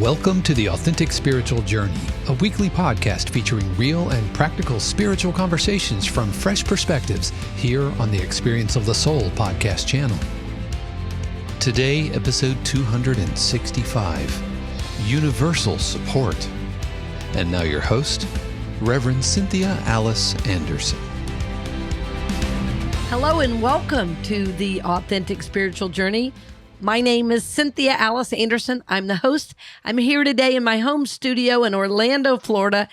Welcome to The Authentic Spiritual Journey, a weekly podcast featuring real and practical spiritual conversations from fresh perspectives here on the Experience of the Soul podcast channel. Today, episode 265, Universal Support. And now your host, Reverend Cynthia Alice Anderson. Hello and welcome to The Authentic Spiritual Journey. My name is Cynthia Alice Anderson. I'm the host. I'm here today in my home studio in Orlando, Florida,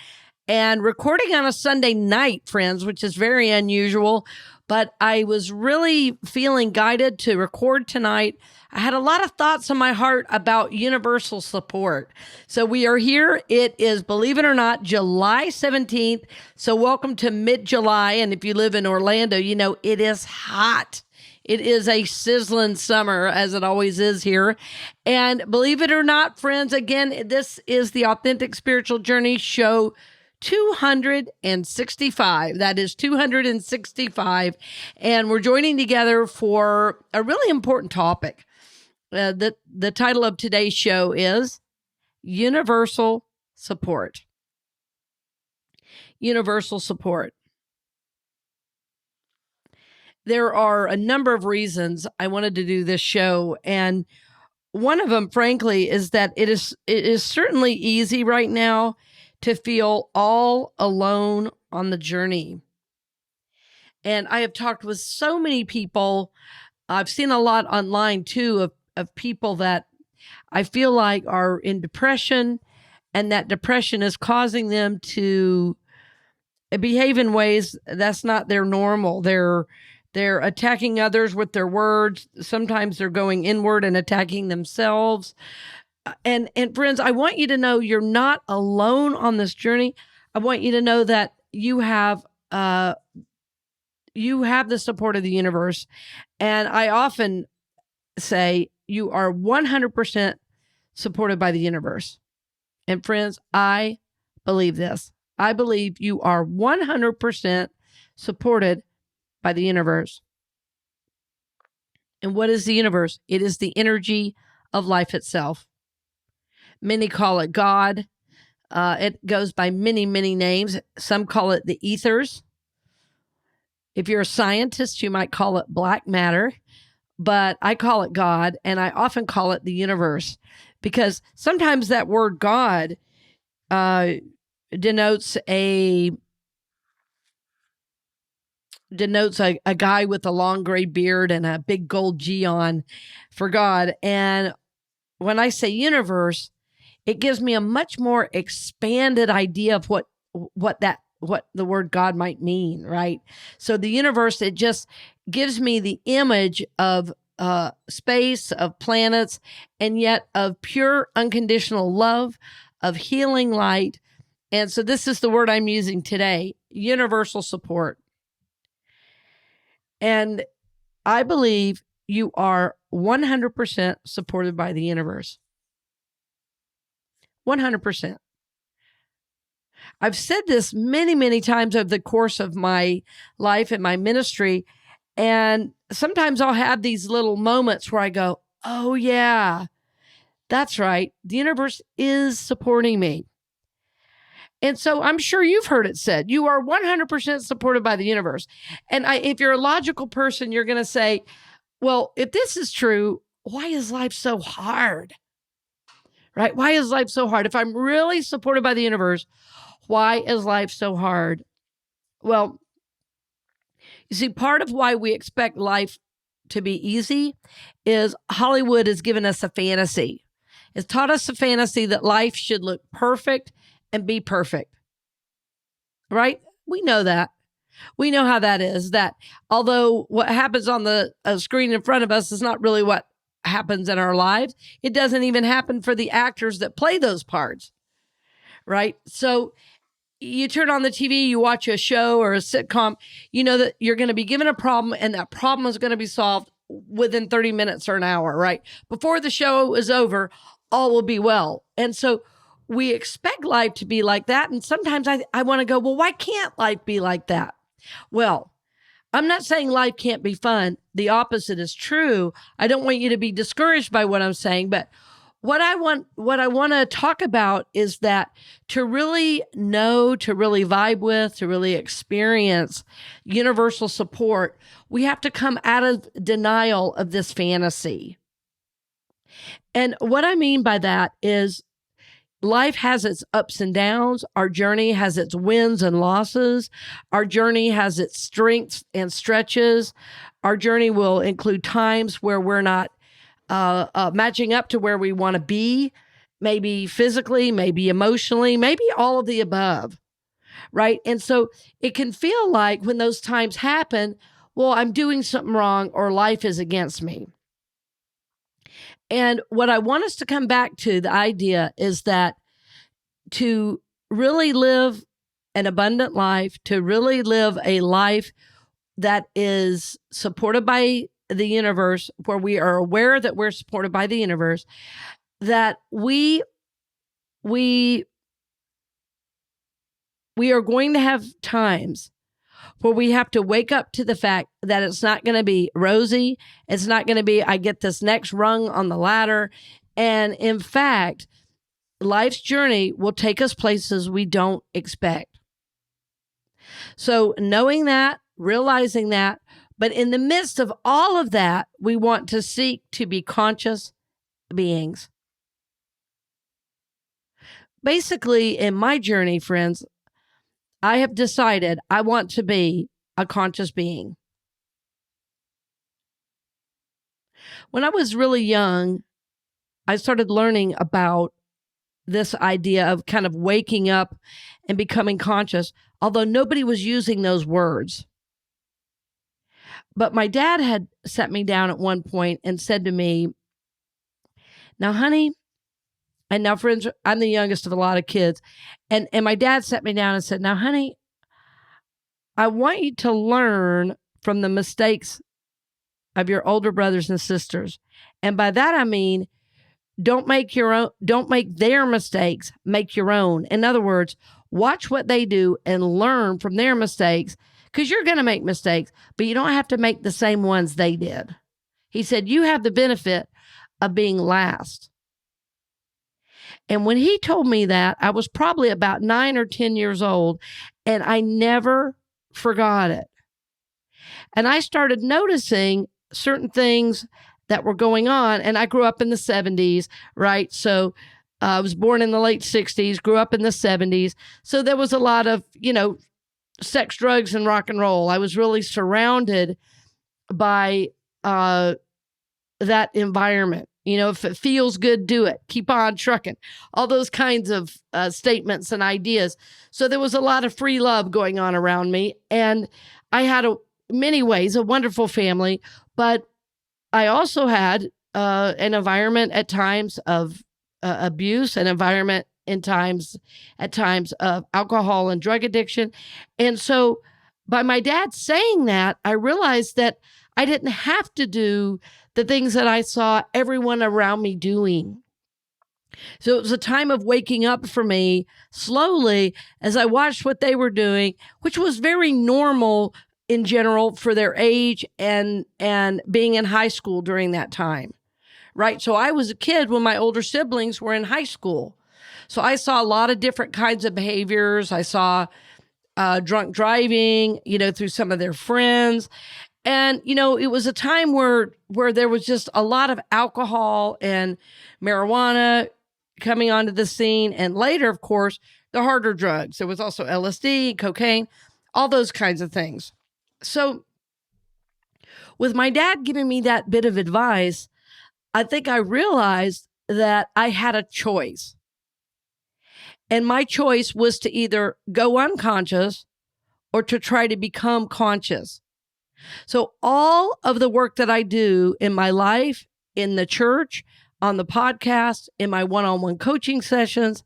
and recording on a Sunday night, friends, which is very unusual, but I was really feeling guided to record tonight. I had a lot of thoughts on my heart about universal support. So we are here. It is, believe it or not, July 17th. So welcome to mid-July. And if you live in Orlando, you know it is hot. It is a sizzling summer, as it always is here. And believe it or not, friends, again, this is the Authentic Spiritual Journey show 265. That is 265. And we're joining together for a really important topic. The title of today's show is Universal Support. Universal support. There are a number of reasons I wanted to do this show, and one of them, frankly, is that it is certainly easy right now to feel all alone on the journey. And I have talked with so many people. I've seen a lot online, too, of people that I feel like are in depression, and that depression is causing them to behave in ways that's not their normal. They're attacking others with their words. Sometimes they're going inward and attacking themselves. And friends, I want you to know you're not alone on this journey. I want you to know that you have the support of the universe. And I often say you are 100% supported by the universe. And friends, I believe this. I believe you are 100% supported by the universe. And what is the universe? It is the energy of life itself. Many call it God. It goes by many, many names. Some call it the ethers. If you're a scientist, you might call it black matter, but I call it God, and I often call it the universe, because sometimes that word God denotes a guy with a long gray beard and a big gold G on for God. And when I say universe, it gives me a much more expanded idea of what the word God might mean, right? So the universe, it just gives me the image of space, of planets, and yet of pure unconditional love, of healing light. And so this is the word I'm using today, universal support. And I believe you are 100% supported by the universe. 100%. I've said this many, many times over the course of my life and my ministry. And sometimes I'll have these little moments where I go, oh yeah, that's right. The universe is supporting me. And so I'm sure you've heard it said, you are 100% supported by the universe. And if you're a logical person, you're going to say, well, if this is true, why is life so hard? Right? Why is life so hard? If I'm really supported by the universe, why is life so hard? Well, you see, part of why we expect life to be easy is Hollywood has given us a fantasy. It's taught us a fantasy that life should look perfect and be perfect, right? We know that. We know how that is, that although what happens on the screen in front of us is not really what happens in our lives, it doesn't even happen for the actors that play those parts, right? So you turn on the TV, you watch a show or a sitcom, you know that you're going to be given a problem and that problem is going to be solved within 30 minutes or an hour, right? Before the show is over, all will be well. And so we expect life to be like that. And sometimes I want to go, well, why can't life be like that? Well, I'm not saying life can't be fun. The opposite is true. I don't want you to be discouraged by what I'm saying, but what I want to talk about is that to really know, to really vibe with, to really experience universal support, we have to come out of denial of this fantasy. And what I mean by that is life has its ups and downs. Our journey has its wins and losses. Our journey has its strengths and stretches. Our journey will include times where we're not matching up to where we want to be, maybe physically, maybe emotionally, maybe all of the above, right? And so it can feel like when those times happen, well, I'm doing something wrong or life is against me. And what I want us to come back to, the idea is that to really live an abundant life, to really live a life that is supported by the universe, where we are aware that we're supported by the universe, that we are going to have times where we have to wake up to the fact that it's not going to be rosy. It's not going to be, I get this next rung on the ladder. And in fact, life's journey will take us places we don't expect. So knowing that, realizing that, but in the midst of all of that, we want to seek to be conscious beings. Basically, in my journey, friends, I have decided I want to be a conscious being. When I was really young, I started learning about this idea of kind of waking up and becoming conscious, although nobody was using those words. But my dad had sat me down at one point and said to me, now, honey, and now, friends, I'm the youngest of a lot of kids. And my dad sat me down and said, now, honey, I want you to learn from the mistakes of your older brothers and sisters. And by that, I mean, don't make their mistakes, make your own. In other words, watch what they do and learn from their mistakes, because you're going to make mistakes, but you don't have to make the same ones they did. He said, you have the benefit of being last. And when he told me that, I was probably about 9 or 10 years old, and I never forgot it. And I started noticing certain things that were going on. And I grew up in the 70s, right? So I was born in the late 60s, grew up in the 70s. So there was a lot of, sex, drugs, and rock and roll. I was really surrounded by that environment. If it feels good, do it. Keep on trucking. All those kinds of statements and ideas. So there was a lot of free love going on around me. And I had, many ways, a wonderful family. But I also had an environment at times of abuse, an environment at times of alcohol and drug addiction. And so by my dad saying that, I realized that I didn't have to do the things that I saw everyone around me doing. So it was a time of waking up for me slowly as I watched what they were doing, which was very normal in general for their age and being in high school during that time, right? So I was a kid when my older siblings were in high school. So I saw a lot of different kinds of behaviors. I saw drunk driving, through some of their friends. And, it was a time where there was just a lot of alcohol and marijuana coming onto the scene. And later, of course, the harder drugs. There was also LSD, cocaine, all those kinds of things. So with my dad giving me that bit of advice, I think I realized that I had a choice. And my choice was to either go unconscious or to try to become conscious. So all of the work that I do in my life, in the church, on the podcast, in my one-on-one coaching sessions,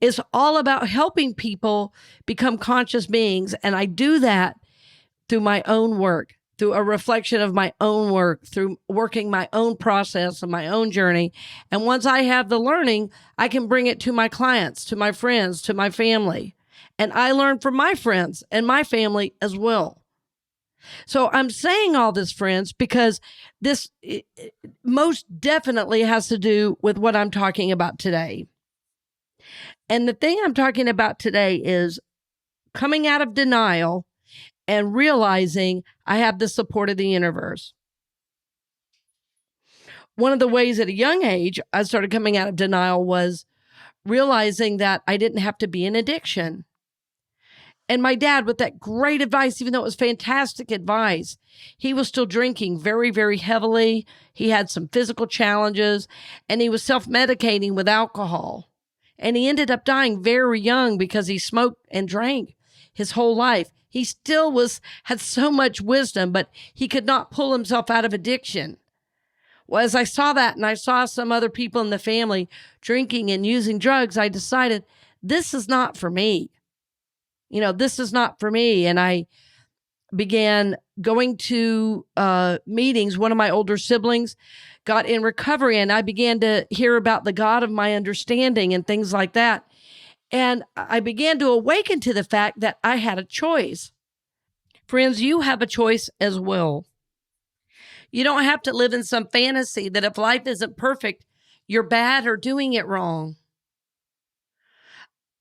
is all about helping people become conscious beings. And I do that through my own work, through a reflection of my own work, through working my own process and my own journey. And once I have the learning, I can bring it to my clients, to my friends, to my family. And I learn from my friends and my family as well. So I'm saying all this, friends, because this most definitely has to do with what I'm talking about today. And the thing I'm talking about today is coming out of denial and realizing I have the support of the universe. One of the ways at a young age I started coming out of denial was realizing that I didn't have to be in addiction. And my dad, with that great advice, even though it was fantastic advice, he was still drinking very, very heavily. He had some physical challenges and he was self-medicating with alcohol. And he ended up dying very young because he smoked and drank his whole life. He still had so much wisdom, but he could not pull himself out of addiction. Well, as I saw that and I saw some other people in the family drinking and using drugs, I decided this is not for me. This is not for me. And I began going to meetings. One of my older siblings got in recovery and I began to hear about the God of my understanding and things like that. And I began to awaken to the fact that I had a choice. Friends, you have a choice as well. You don't have to live in some fantasy that if life isn't perfect, you're bad or doing it wrong.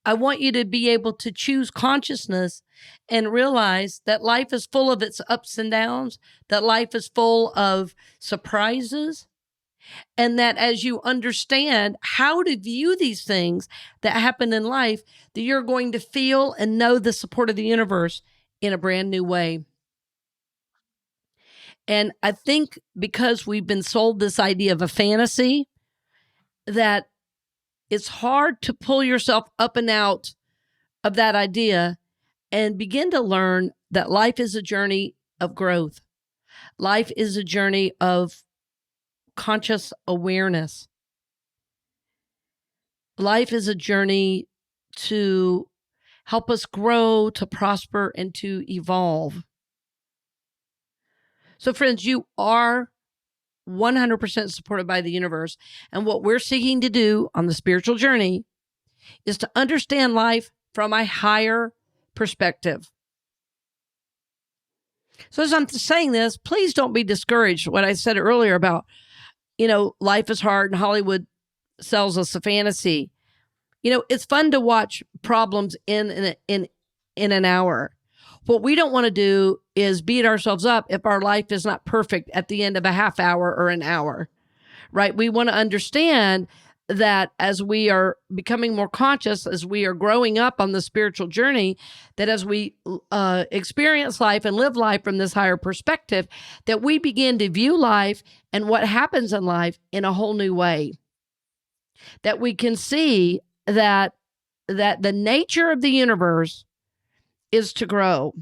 I want you to be able to choose consciousness and realize that life is full of its ups and downs, that life is full of surprises, and that as you understand how to view these things that happen in life, that you're going to feel and know the support of the universe in a brand new way. And I think because we've been sold this idea of a fantasy, that it's hard to pull yourself up and out of that idea and begin to learn that life is a journey of growth. Life is a journey of conscious awareness. Life is a journey to help us grow, to prosper, and to evolve. So, friends, you are 100% supported by the universe. And what we're seeking to do on the spiritual journey is to understand life from a higher perspective. So as I'm saying this, please don't be discouraged. What I said earlier about, life is hard and Hollywood sells us a fantasy. It's fun to watch problems in an hour. What we don't want to do is beat ourselves up if our life is not perfect at the end of a half hour or an hour, right? We want to understand that as we are becoming more conscious, as we are growing up on the spiritual journey, that as we experience life and live life from this higher perspective, that we begin to view life and what happens in life in a whole new way. That we can see that the nature of the universe is to grow.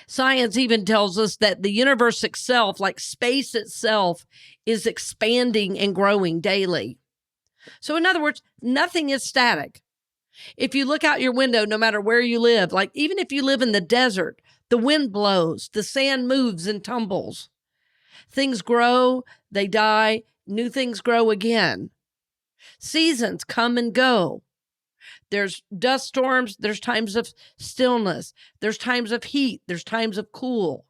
Science even tells us that the universe itself, like space itself, is expanding and growing daily. So in other words, nothing is static. If you look out your window, no matter where you live, like even if you live in the desert, the wind blows, the sand moves and tumbles. Things grow, they die, new things grow again. Seasons come and go. There's dust storms, there's times of stillness, there's times of heat, there's times of cool,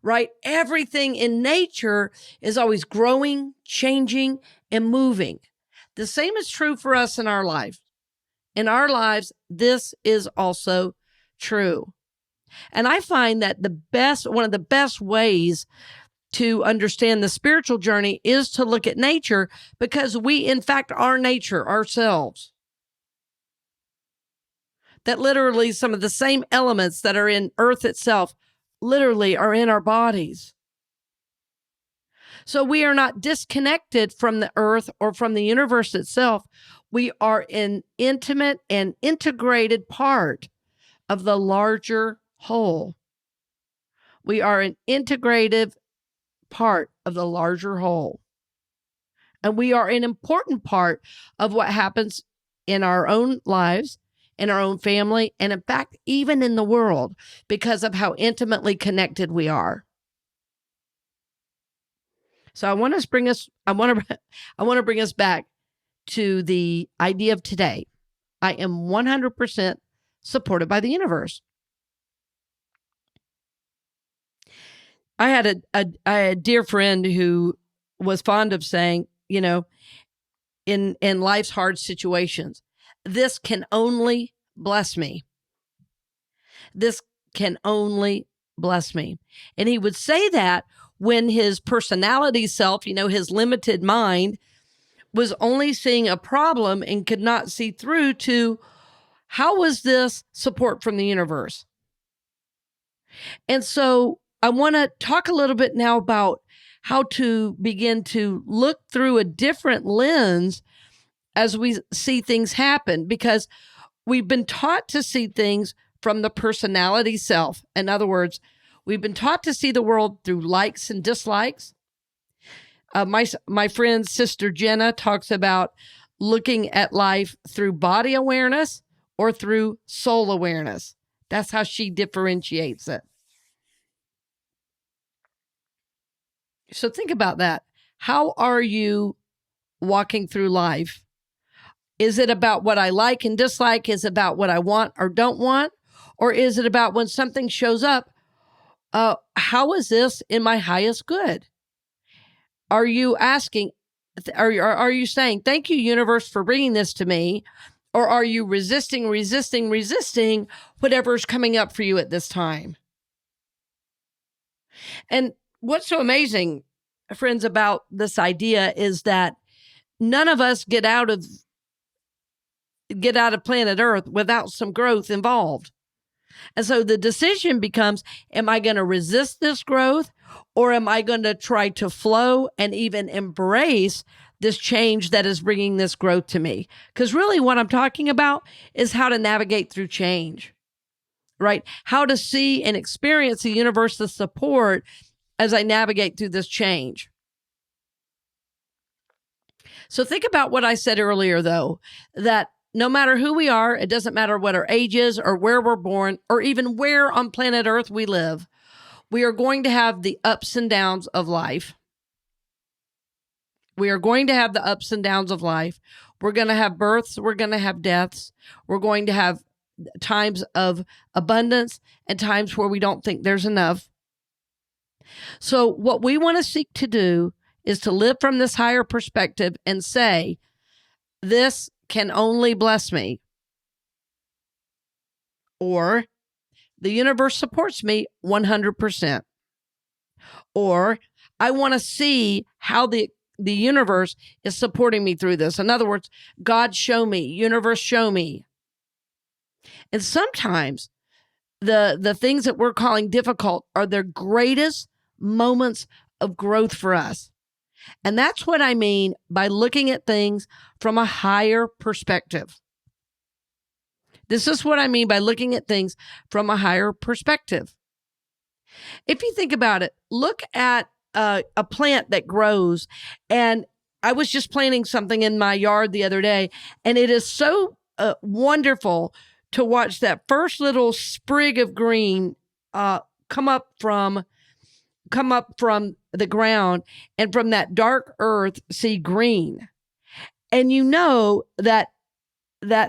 right? Everything in nature is always growing, changing, and moving. The same is true for us in our life. In our lives, this is also true. And I find that one of the best ways to understand the spiritual journey is to look at nature, because we, in fact, are nature ourselves. That literally some of the same elements that are in Earth itself literally are in our bodies. So we are not disconnected from the Earth or from the universe itself. We are an intimate and integrated part of the larger whole. We are an integrative part of the larger whole. And we are an important part of what happens in our own lives, in our own family, and in fact, even in the world, because of how intimately connected we are. So I want to bring us back to the idea of today. I am 100% supported by the universe. I had a dear friend who was fond of saying, in life's hard situations, this can only bless me. This can only bless me. And he would say that when his personality self, his limited mind, was only seeing a problem and could not see through to how was this support from the universe. And so I want to talk a little bit now about how to begin to look through a different lens as we see things happen, because we've been taught to see things from the personality self. In other words, we've been taught to see the world through likes and dislikes. My friend, Sister Jenna, talks about looking at life through body awareness or through soul awareness. That's how she differentiates it. So think about that. How are you walking through life? Is it about what I like and dislike? Is it about what I want or don't want? Or is it about when something shows up, how is this in my highest good? Are you asking, are you saying, thank you, universe, for bringing this to me? Or are you resisting whatever's coming up for you at this time? And what's so amazing, friends, about this idea is that none of us get out of planet Earth without some growth involved. And so the decision becomes, am I going to resist this growth, or am I going to try to flow and even embrace this change that is bringing this growth to me? Because really what I'm talking about is how to navigate through change, right? How to see and experience the universe's support as I navigate through this change. So think about what I said earlier, though, that no matter who we are, it doesn't matter what our age is or where we're born or even where on planet Earth we live, we are going to have the ups and downs of life. We are going to have the ups and downs of life. We're going to have births. We're going to have deaths. We're going to have times of abundance and times where we don't think there's enough. So what we want to seek to do is to live from this higher perspective and say, this can only bless me. Or the universe supports me 100%. Or I want to see how the universe is supporting me through this. In other words, God show me, universe show me. And sometimes the things that we're calling difficult are the greatest moments of growth for us. And that's what I mean by looking at things from a higher perspective. This is what I mean by looking at things from a higher perspective. If you think about it, look at a plant that grows. And I was just planting something in my yard the other day, and it is so wonderful to watch that first little sprig of green come up from the ground, and from that dark earth see green. And you know that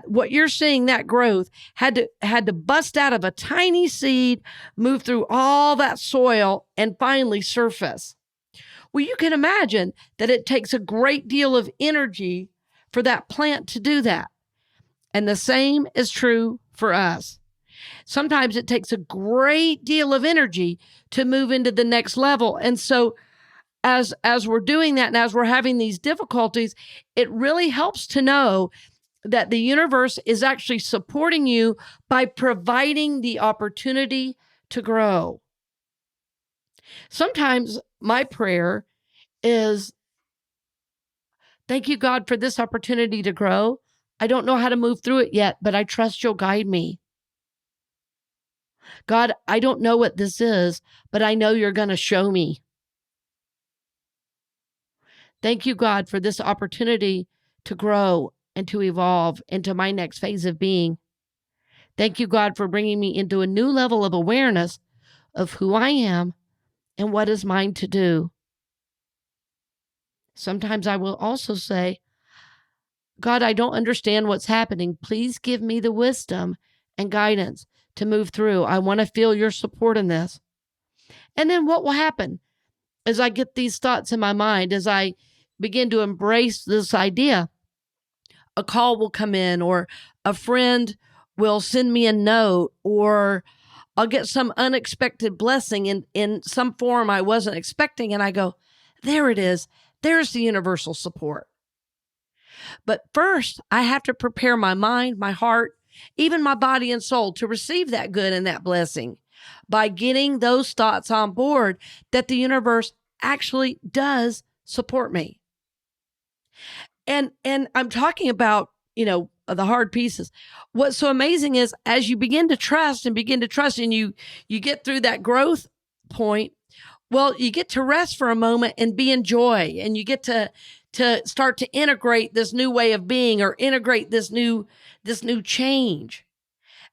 what you're seeing, that growth had to bust out of a tiny seed, move through all that soil, and finally surface. Well, you can imagine that it takes a great deal of energy for that plant to do that. And the same is true for us. Sometimes it takes a great deal of energy to move into the next level. And so as we're doing that and as we're having these difficulties, it really helps to know that the universe is actually supporting you by providing the opportunity to grow. Sometimes my prayer is, thank you, God, for this opportunity to grow. I don't know how to move through it yet, but I trust you'll guide me. God, I don't know what this is, but I know you're going to show me. Thank you, God, for this opportunity to grow and to evolve into my next phase of being. Thank you, God, for bringing me into a new level of awareness of who I am and what is mine to do. Sometimes I will also say, God, I don't understand what's happening. Please give me the wisdom and guidance to move through. I want to feel your support in this. And then what will happen as I get these thoughts in my mind, as I begin to embrace this idea? A call will come in, or a friend will send me a note, or I'll get some unexpected blessing in some form I wasn't expecting. And I go, there it is. There's the universal support. But first, I have to prepare my mind, my heart, even my body and soul to receive that good and that blessing by getting those thoughts on board that the universe actually does support me. And I'm talking about, the hard pieces. What's so amazing is as you begin to trust and you get through that growth point, well, you get to rest for a moment and be in joy, and you get to start to integrate this new way of being, or integrate this new change.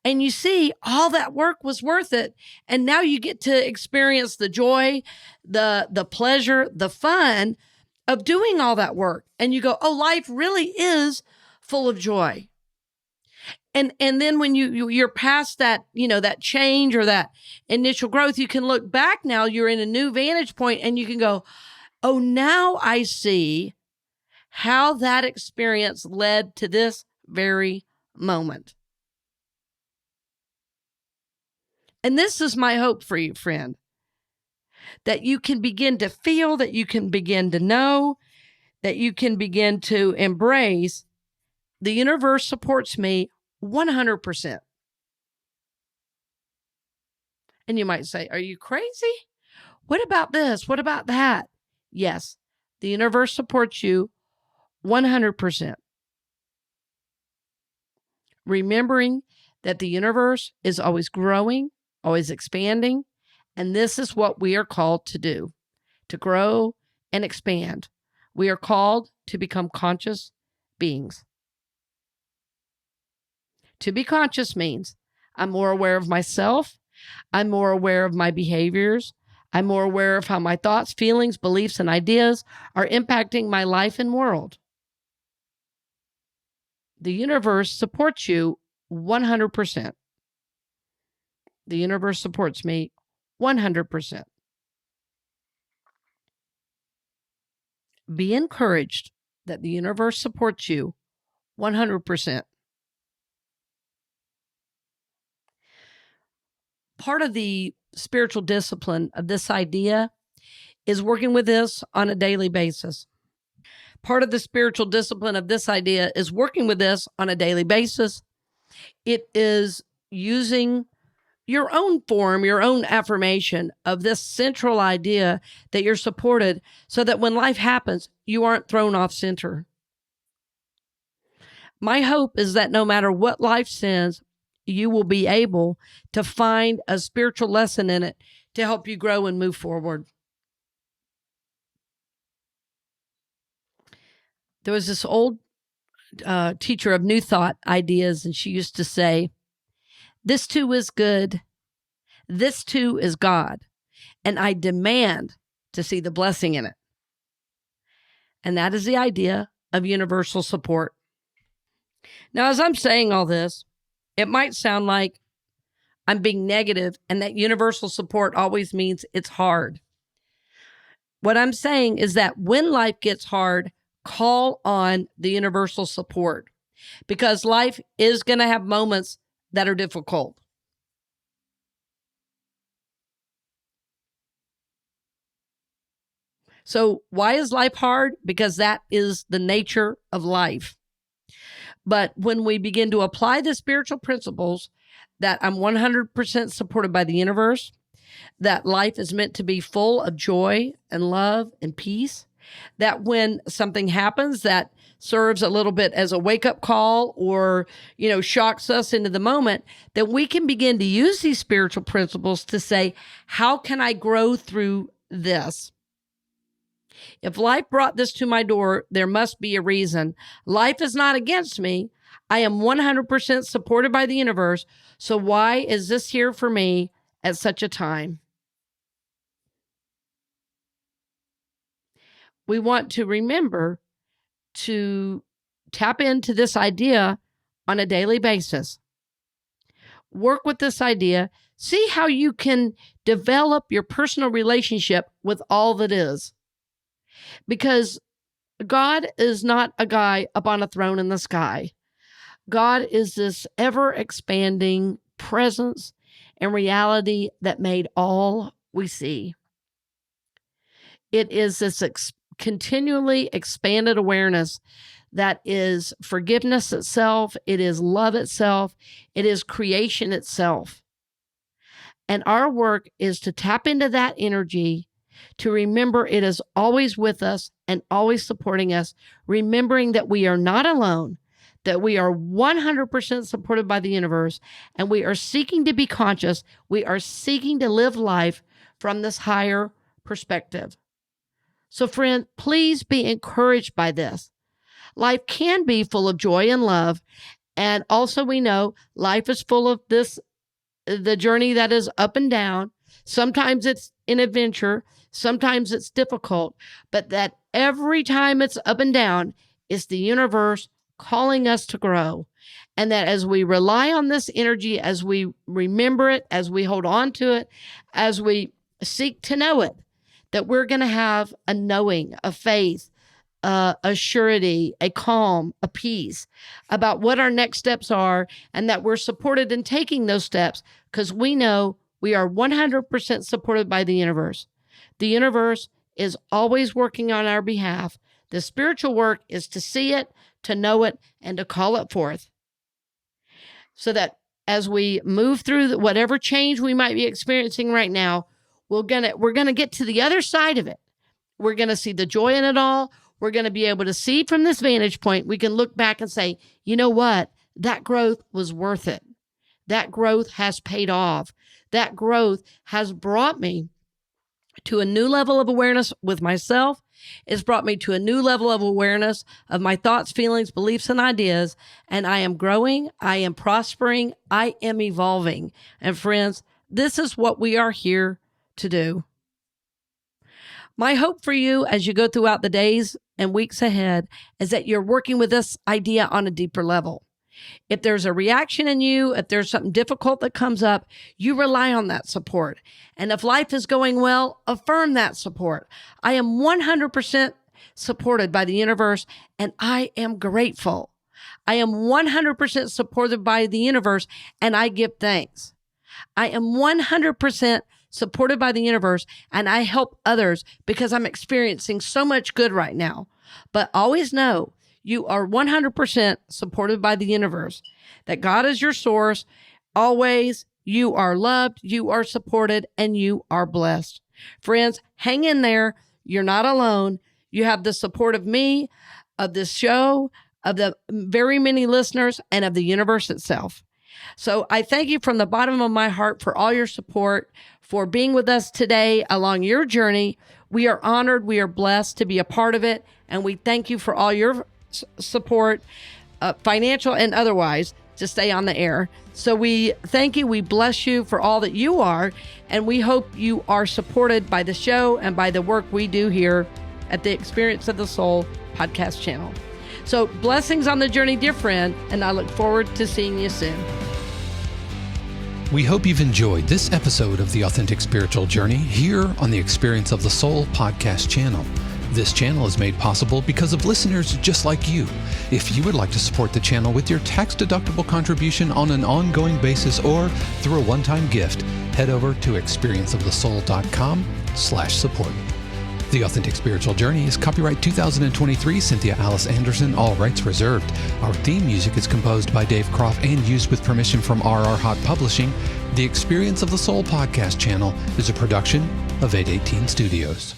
And you see all that work was worth it. And now you get to experience the joy, the pleasure, the fun of doing all that work. And you go, oh, life really is full of joy. And then when you're past that, that change or that initial growth, you can look back now, you're in a new vantage point, and you can go, oh, now I see how that experience led to this very moment. And this is my hope for you, friend, that you can begin to feel, that you can begin to know, that you can begin to embrace. The universe supports me 100%. And you might say, are you crazy? What about this? What about that? Yes, the universe supports you 100%. Remembering that the universe is always growing, always expanding, and this is what we are called to do, to grow and expand. We are called to become conscious beings. To be conscious means I'm more aware of myself. I'm more aware of my behaviors. I'm more aware of how my thoughts, feelings, beliefs, and ideas are impacting my life and world. The universe supports you 100%. The universe supports me 100%. Be encouraged that the universe supports you 100%. Part of the spiritual discipline of this idea is working with this on a daily basis. Part of the spiritual discipline of this idea is working with this on a daily basis. It is using your own form, your own affirmation of this central idea that you're supported, so that when life happens, you aren't thrown off center. My hope is that no matter what life sends, you will be able to find a spiritual lesson in it to help you grow and move forward. There was this old teacher of New Thought ideas, and she used to say, this too is good. This too is God. And I demand to see the blessing in it. And that is the idea of universal support. Now, as I'm saying all this, it might sound like I'm being negative and that universal support always means it's hard. What I'm saying is that when life gets hard, call on the universal support, because life is going to have moments that are difficult. So why is life hard? Because that is the nature of life. But when we begin to apply the spiritual principles that I'm 100% supported by the universe, that life is meant to be full of joy and love and peace, that when something happens that serves a little bit as a wake-up call or, shocks us into the moment, that we can begin to use these spiritual principles to say, how can I grow through this? If life brought this to my door, there must be a reason. Life is not against me. I am 100% supported by the universe. So why is this here for me at such a time? We want to remember to tap into this idea on a daily basis. Work with this idea See how you can develop your personal relationship with all that is. Because God is not a guy up on a throne in the sky. God is this ever-expanding presence and reality that made all we see. It is this continually expanded awareness that is forgiveness itself. It is love itself. It is creation itself. And our work is to tap into that energy, to remember it is always with us and always supporting us, remembering that we are not alone, that we are 100% supported by the universe, and we are seeking to be conscious. We are seeking to live life from this higher perspective. So friend, please be encouraged by this. Life can be full of joy and love. And also we know life is full of the journey that is up and down. Sometimes it's an adventure. Sometimes it's difficult. But that every time it's up and down, it's the universe calling us to grow. And that as we rely on this energy, as we remember it, as we hold on to it, as we seek to know it, that we're going to have a knowing, a faith, a surety, a calm, a peace about what our next steps are, and that we're supported in taking those steps because we know we are 100% supported by the universe. The universe is always working on our behalf. The spiritual work is to see it, to know it, and to call it forth. So that as we move through whatever change we might be experiencing right now, we're gonna get to the other side of it. We're gonna see the joy in it all. We're gonna be able to see from this vantage point. We can look back and say, you know what? That growth was worth it. That growth has paid off. That growth has brought me to a new level of awareness with myself. It's brought me to a new level of awareness of my thoughts, feelings, beliefs, and ideas. And I am growing. I am prospering. I am evolving. And friends, this is what we are here to do. My hope for you as you go throughout the days and weeks ahead is that you're working with this idea on a deeper level. If there's a reaction in you, if there's something difficult that comes up, you rely on that support. And if life is going well, affirm that support. I am 100% supported by the universe, and I am grateful. I am 100% supported by the universe, and I give thanks. I am 100% supported by the universe, and I help others because I'm experiencing so much good right now. But always know you are 100% supported by the universe, that God is your source. Always, you are loved, you are supported, and you are blessed. Friends, hang in there. You're not alone. You have the support of me, of this show, of the very many listeners, and of the universe itself. So I thank you from the bottom of my heart for all your support, for being with us today along your journey. We are honored. We are blessed to be a part of it. And we thank you for all your support, financial and otherwise, to stay on the air. So we thank you. We bless you for all that you are. And we hope you are supported by the show and by the work we do here at the Experience of the Soul podcast channel. So blessings on the journey, dear friend. And I look forward to seeing you soon. We hope you've enjoyed this episode of The Authentic Spiritual Journey here on the Experience of the Soul podcast channel. This channel is made possible because of listeners just like you. If you would like to support the channel with your tax-deductible contribution on an ongoing basis or through a one-time gift, head over to experienceofthesoul.com/support. The Authentic Spiritual Journey is copyright 2023, Cynthia Alice Anderson, all rights reserved. Our theme music is composed by Dave Croft and used with permission from RR Hot Publishing. The Experience of the Soul podcast channel is a production of 818 Studios.